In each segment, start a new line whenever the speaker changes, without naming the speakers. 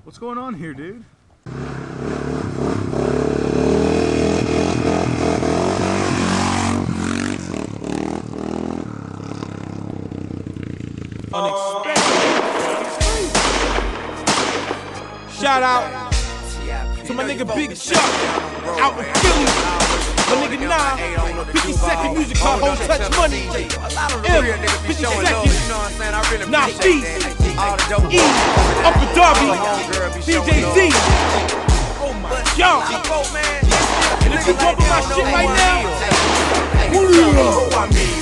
What's going on here, dude?
Shout out to my nigga Big Chuck out in Philly. My nigga Nah, 50-second music called Whole Touch Money. M, 50 seconds. Nah, Feast, E, Upper Darby, DJ Z. Yo, and if you bumping my shit right now,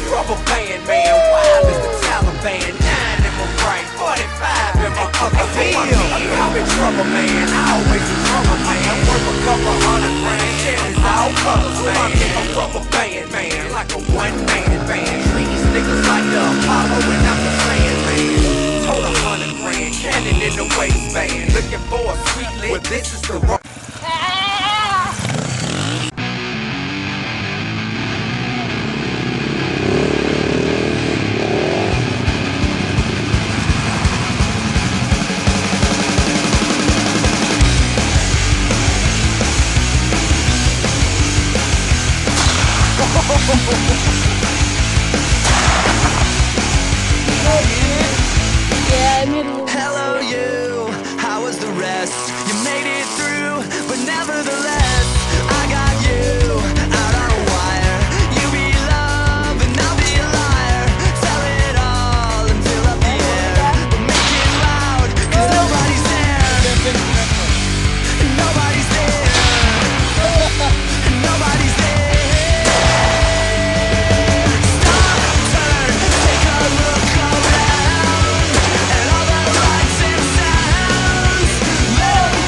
rubber band man, wild as the Taliban, 9 in my brain, 45 in my other hand. I'm in trouble, man, I always in trouble, man. Worth a couple $100 grand, all colors, man. A rubber band man, like a one-man band. Treat these niggas like the Apollo and I'm the man. Hold $100 grand, cannon in the waistband. Looking for a sweet lick, well this is the wrong.
Hello you, how was the rest? You made it through, but nevertheless I got you out on a wire. You be love and I'll be a liar. Tell it all and fill up the air, but make it loud, cause nobody's there. Nobody's there. Nobody's there. Stop, turn, take a look around, and all that lights and sounds. Let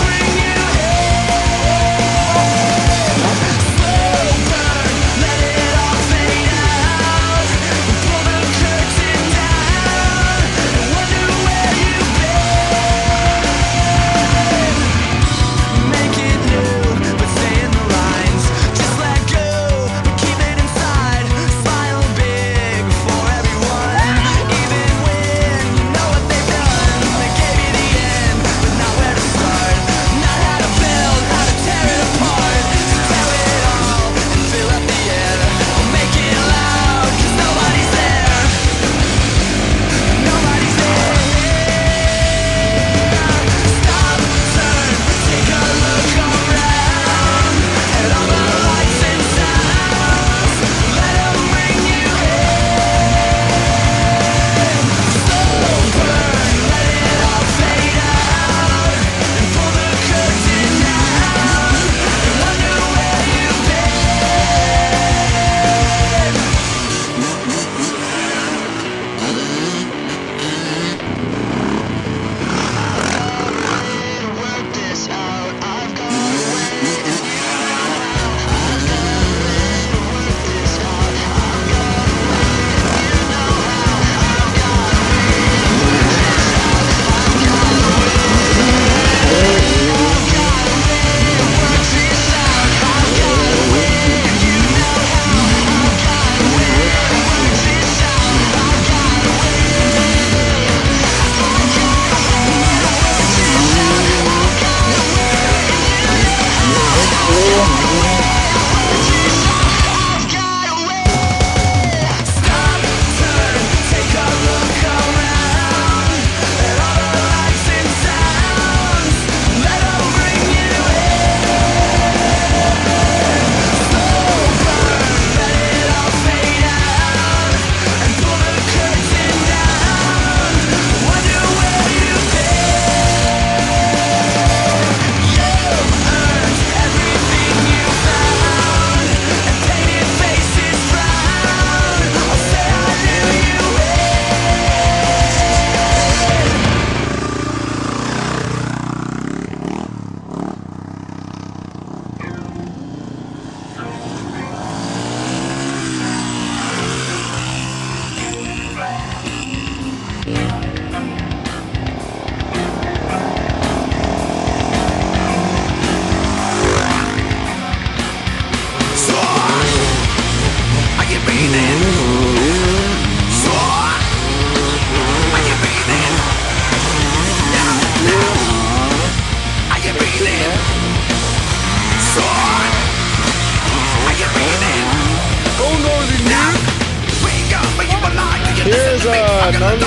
Nolly, man.